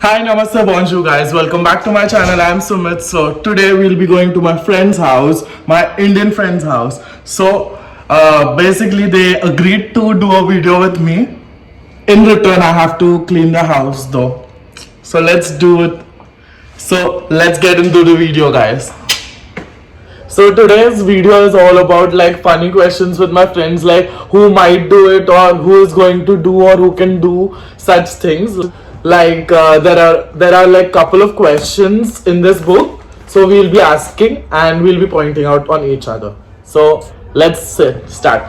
Hi, namaste, bonjour guys. Welcome back to my channel. I am Sumit. So today we'll be going to my friend's house, my Indian friend's house. So basically they agreed to do a video with me. In return, I have to clean the house though. So let's do it. So let's get into the video, guys. So today's video is all about like funny questions with my friends, like who might do it or who is going to do or who can do such things. Like there are like couple of questions in this book, so we'll be asking and we'll be pointing out on each other. So let's start.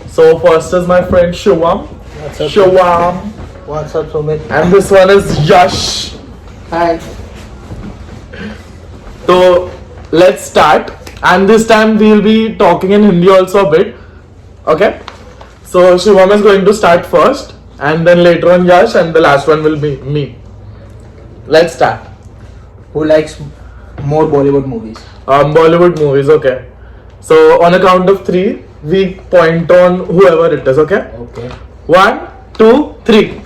So first is my friend Shivam. What's up? Shivam, What's up, Sumit? and this one is Yash. Hi. So let's start, and this time we'll be talking in Hindi also a bit. Okay. So Shivam is going to start first, and then later on Yash, and the last one will be me. Let's start. Who likes more Bollywood movies? Bollywood movies. Okay. So on a count of three, we point on whoever it is. Okay. Okay. 1, 2, 3.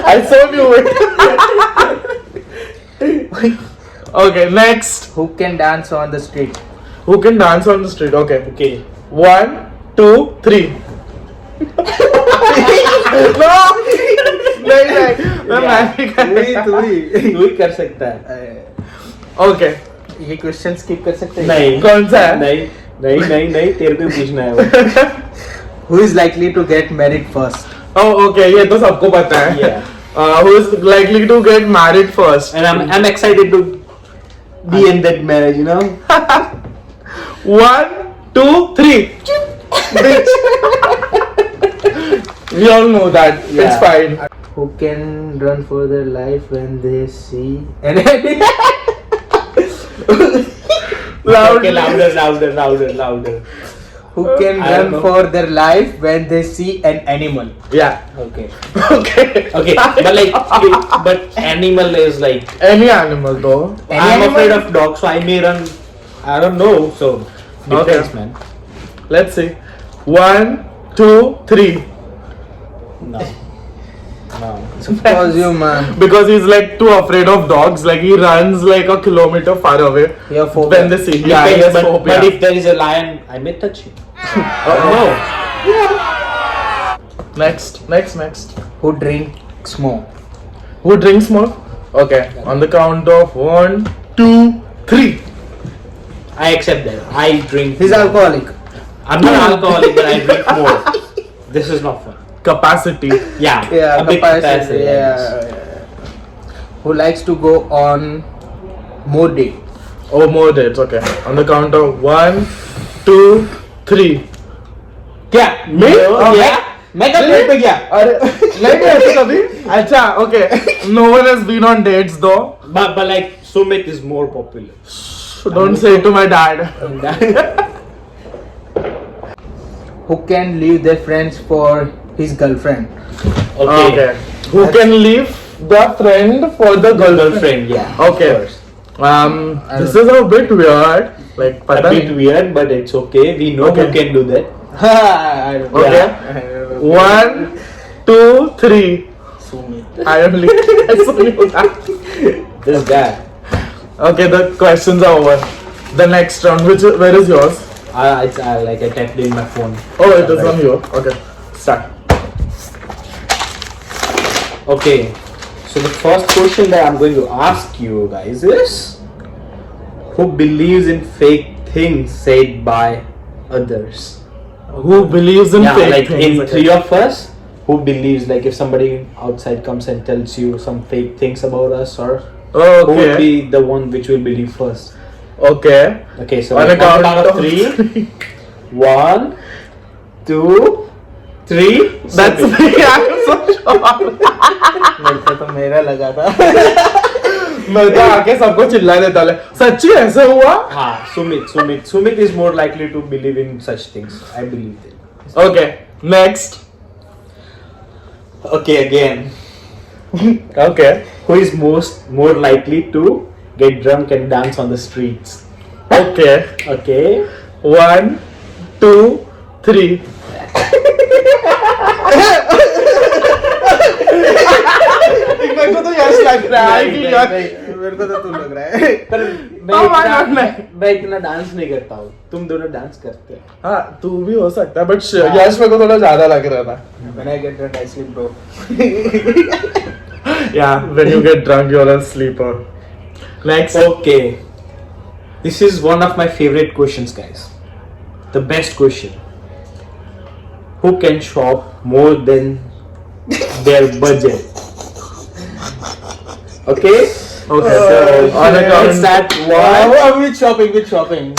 I so knew it. Okay. Next. Who can dance on the street? Who can dance on the street? Okay. Okay. 1, 2, 3. No! नहीं मैं तू ही कर सकता है. Okay ये question skip कर सकते हैं? नहीं. कौन सा है? नहीं तेरे को पूछना है वो. Who is likely to get married first? Oh okay ये तो सबको पता है. Yeah. Who is likely to get married first? And I'm excited to be in that marriage, you know. 1, 2, 3. We all know that. Yeah. It's fine. Who can run for their life when they see an Loud. Okay, louder. Who can I don't run know. for their life when they see an animal? Yeah. Okay. Okay. Okay, but animal is like Any animal though. I'm animal? afraid of dogs, so I may run. I don't know, so depends, Okay. man. Let's see. 1, 2, 3. No. Because you, man. Because he's like too afraid of dogs. Like he runs like a kilometer far away You're phobia. when they see him. Yeah, he Depends, has but, phobia. but if there is a lion, I may touch him. Oh, no. Next. Who drinks more? Who drinks more? Okay. On the count of 1, 2, 3. I accept that. I drink. He's more. alcoholic. I'm not alcoholic, but I drink more. This is not fun. Capacity. Yeah. Yeah, a big capacity. I guess. Yeah. Who likes to go on more dates? Oh, more dates. Okay. On the count of 1, 2, 3. क्या Me? क्या मैं कब date पे गया अरे नहीं गए थे कभी? अच्छा, okay. No one has been on dates though. but like Sumit is more popular. Don't say it to my dad. Who can leave their friends for his girlfriend? Okay. Who can leave the friend for the girlfriend? Girlfriend, yeah. Okay. Of course. This is a bit weird. Like, A पता bit नहीं. weird, but it's okay. We know Okay. who can do that. I don't know. Okay. Yeah. 1, 2, 3. I only. I saw you that. This guy. Okay, the questions are over. The next round, where is yours? I tapped in my phone. Oh, it is on you. Okay, start. Okay. So the first question that I'm going to ask you guys is, who believes in fake things said by others? Who believes in Yeah, fake like things? in three of us, who believes, like if somebody outside comes and tells you some fake things about us, or who would Okay. be the one which will believe first? Okay. Okay, so On a count of of three. three. 1, 2, 3. That's me. I'm so sure. मेरे को तो मेरा लगा था. मैं तो आके सबको चिल्ला देता ले. सच्ची ऐसे हुआ? Ah, Sumit is more likely to believe in such things. I believe that. Okay. Next. Okay, again. Okay. Who is more likely to get drunk and dance on the streets? Okay. Okay. 1, 2, 3. मेरे को तो यश लग रहा है कि यार मेरे को तो तू लग रहा है। पर Oh my God, मैं इतना डांस नहीं करता हूँ, तुम दोनों डांस करते हो। हाँ तू भी हो सकता है बट यश मेरे को थोड़ा ज्यादा लग रहा था. When I get drunk, I sleep, bro. Yeah, when you get drunk, you're a sleeper. Next. Okay, this is one of my favorite questions, guys. The best question. Who can shop more than their budget? Okay. Okay, so on Let's account. start one. Which shopping?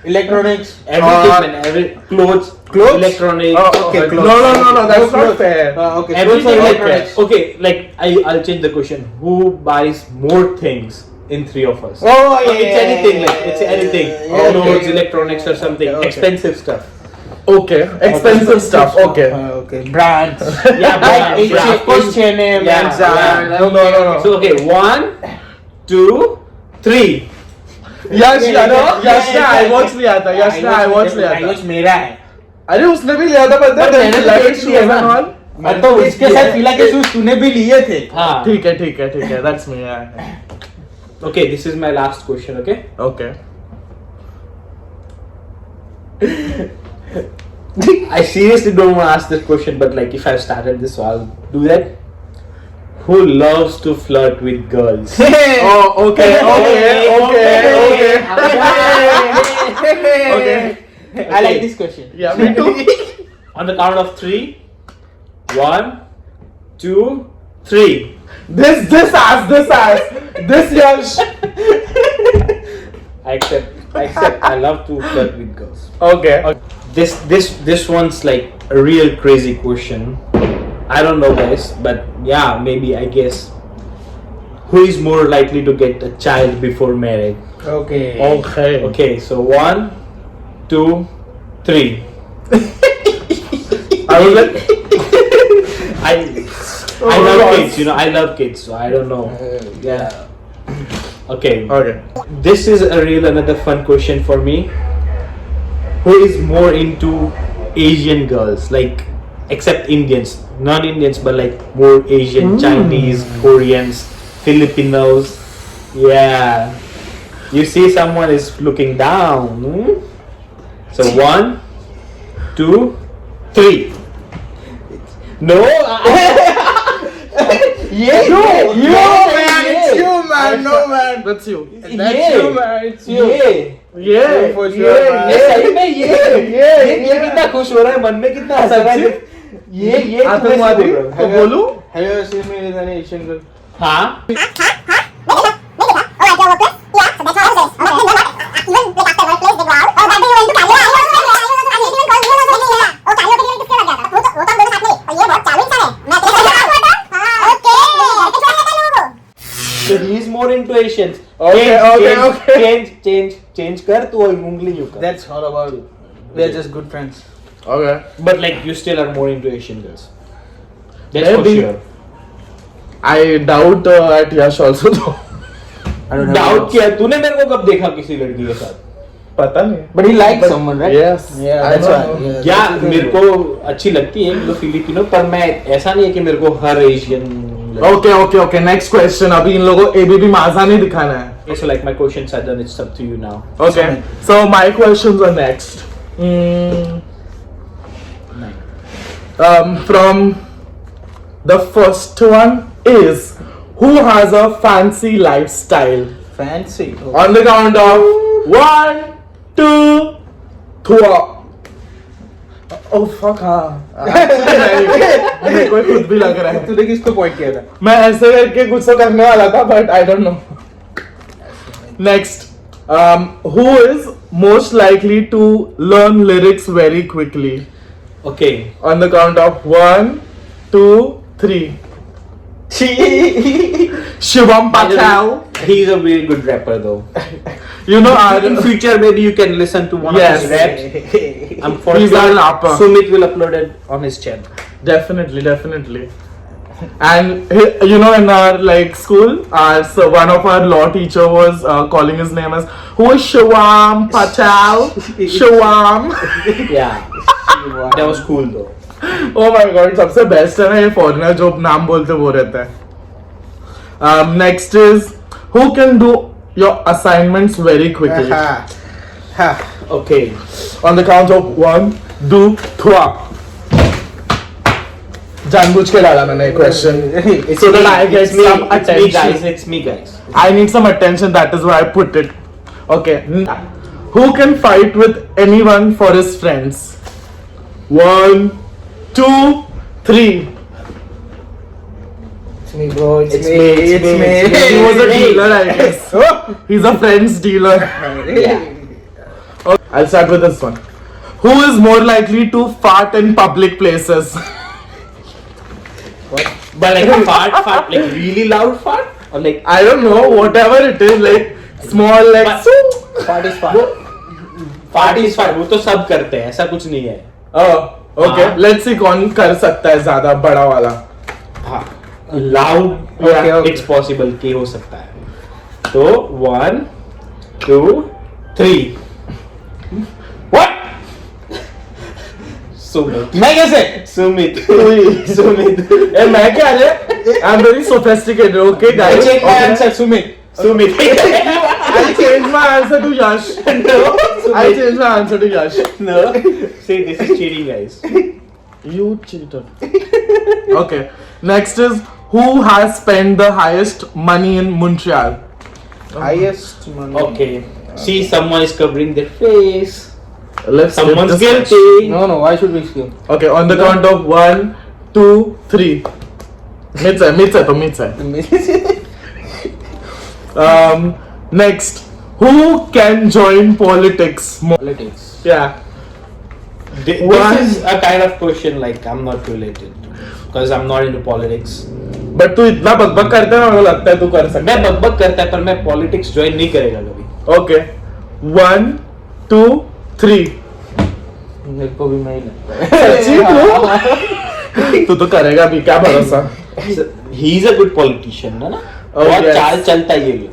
Electronics. Everything, man. Clothes, Clothes? electronics. Oh, okay. clothes. No, that's not fair. Okay. Everything clothes or electronics. Okay, like I'll change the question. Who buys more things in three of us? Oh, yeah, It's anything, like it's anything. Yeah, Clothes, okay. electronics, or something. Okay. Expensive stuff. Okay, expensive stuff. Okay. Okay. Brands. Yeah, Like yeah. H&M and Yeah, Zara. yeah. No. So okay, 1, 2, 3. यश ने Yeah, iWatch लिया था. यश ने iWatch लिया था. iWatch मेरा है। अरे उसने भी लिया था पता है. मैंने तो Like देख लिया shoes ना. and all. मैं तो इसके साथ फीला के शूज तूने भी लिए थे। हाँ. ठीक है. That's me. Yeah. Okay, this is my last question. Okay. Okay. I seriously don't want to ask this question, but like if I've started this, so I'll do that. Who loves to flirt with girls? Oh, okay. I like this question. Yeah, me too. On the count of 3. 1, 2, 3. This ass. This Yash. I accept. I love to flirt with girls. Okay. This one's like a real crazy question. I don't know, guys, but yeah, maybe I guess. Who is more likely to get a child before marriage? Okay. Okay. Okay, so 1, 2, 3. I was like, I love kids, I love kids, so I don't know. Yeah. Okay. okay. This is another fun question for me. Who is more into Asian girls, like except Indians, non-Indians, but like more Asian, Chinese, Koreans, Filipinos? Yeah. You see, someone is looking down. So 1, 2, 3. No. You man. No man. That's you. That's you man. It's you. Yeah. For sure, man. सही में ये कितना खुश हो रहा है, मन में कितना हंस रहा है. ये आतंकवादी तो बोलूं. Have you ever seen me with an Asian girl? हाँ. So he is more into Asians. Okay. Change कर तू उंगली यूं कर. That's all about it. We are just good friends. Okay. But like you still are more into Asian girls. That's for Maybe. sure. I doubt at Yash also though. I don't have Doubt किया तूने मेरे को कब देखा किसी लड़की के साथ? पता नहीं. But he likes someone, right? Yes. Yeah, I that's know. why. Yeah, या that's the मेरे thing. को अच्छी लगती है वो फिलिपिनो, पर मैं ऐसा नहीं है कि मेरे को हर एशियन. Okay. Next question. अभी इन लोगों को ABB माजा नहीं दिखाना है. Okay, so like my questions are done. It's up to you now. Okay. So my questions are next. From the first one is, who has a fancy lifestyle? Fancy. On the count of 1, 2, 3. Oh fuck हाँ. मेरे को खुद भी लग रहा है. तूने किसको पॉइंट किया था? मैं ऐसे करके कुछ तो करने वाला था, but I don't know. Next, who is most likely to learn lyrics very quickly? Okay. On the count of 1, 2, 3. Shivam Patel. He's a very good rapper though. You know, In future maybe you can listen to one Yes. of his raps. I'm for He's sure a rapper. Sumit will upload it on his channel. Definitely. And you know, in our like school, so one of our law teacher was calling his name as, who is Shivam Patel? Shivam. Yeah. That was cool though. Oh my god, सबसे best है ना ये foreigner जो नाम बोलते वो रहता है. Next is who can do your assignments very quickly. Okay. On the count of 1, 2, 3. जानबूझ के डाला मैंने question. So that I get some attention. It's me guys. I need some attention. That is why I put it. Okay. Who can fight with anyone for his friends? 1, 2, 3. It's me, bro. It's me, it's me. He was a Hey. dealer, I guess. He's a friend's dealer. Yeah. Okay, I'll start with this one. Who is more likely to fart in public places? But like fart, like really loud fart, or like I don't know. Whatever it is, like small, like. But- Fart is fart. fart is fart. वो तो सब करते हैं, ऐसा कुछ नहीं है. Oh, okay. हाँ. Let's see कौन कर सकता है ज़्यादा बड़ा वाला. हाँ. Loud, Okay, okay. it's possible कि हो सकता है. तो 1, 2, 3. What? सुमित. मैं कैसे? सुमित. Wait. सुमित. ए मैं क्या रे? I'm very sophisticated. Okay, I guys. change my Okay. answer, Sumit. Sumit. I changed my answer to Yash. No. I changed my answer to Yash. No. See, this is cheating, guys. You cheated. Okay. Next is who has spent the highest money in Montreal? Highest money. Okay. See, someone is covering their face. Let's skip Someone's this one. guilty. No, why should we skip? Okay, on the count of 1, 2, 3. Mitsa to Mitsa. Next, who can join politics more? Politics. Yeah. This One. is a kind of question like I'm not related because I'm not into politics. But तू इतना बकबक करता है, मुझे लगता है तू कर सकता मैं है. बकबक करता है पर मैं पॉलिटिक्स ज्वाइन नहीं करेगा कभी. Okay. 1, 2, 3. मेरे को भी नहीं लगता है. सच्ची तू तो करेगा भी, क्या भरोसा. He is a good politician, है ना? Oh, बहुत yes. चाल चलता है ये.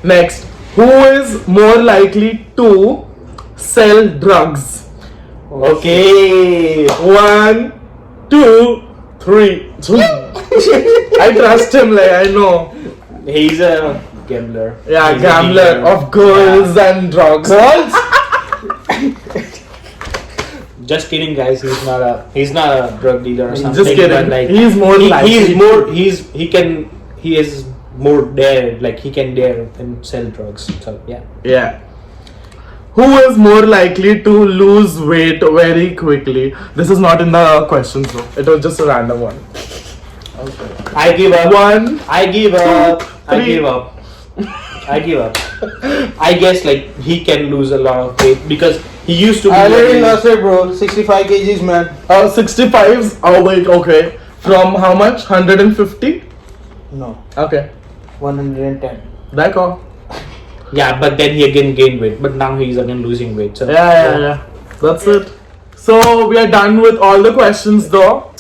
Next, who is more likely to sell drugs? Okay. 1, 2, 3. I trust him, like I know. He's a gambler. Yeah, He's a gambler dealer. of girls and drugs. Girls? Just kidding, guys. He's not a drug dealer or Just something. kidding. But like He's more likely He's to- more. He is more dare. Like he can dare and sell drugs. So yeah. Yeah. Who is more likely to lose weight very quickly? This is not in the questions though. It was just a random one. I give up. 1. I give up. I 3. give up. I give up. I guess like he can lose a lot of weight because he used to be. I already very- lost it, bro. 65 kgs, man. 65's. Oh wait, okay. From how much? 150? No, Okay. 110. D'accord. Yeah, but then he again gained weight. But now he's again losing weight. So Yeah. That's it. So we are done with all the questions though.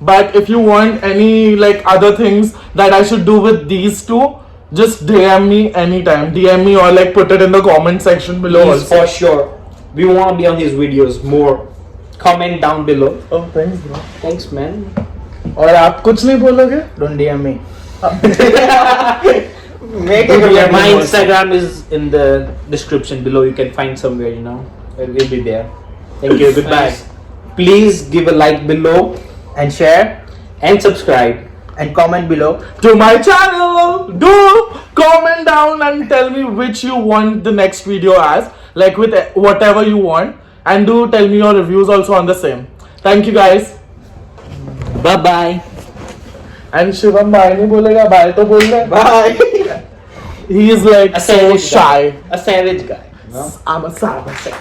But if you want any like other things that I should do with these two, just DM me anytime. DM me or like put it in the comment section below. Please, Also. for sure. We want to be on his videos more. Comment down below. Oh, thanks, bro. Thanks, man. और आप कुछ नहीं बोलोगे? Don't DM me. Make it My Instagram is in the description below. You can find somewhere, you know. It will be there. Thank you. Goodbye. Nice. Please give a like below And share and subscribe. and comment below. To my channel. Do comment down and tell me which you want the next video as, like with whatever you want, and do tell me your reviews also on the same. Thank you guys. Bye bye. And Shivam bye नहीं बोलेगा, bye तो बोल दे. Bye. He is like A so savage shy. guy. A savage guy. No? I'm a savage.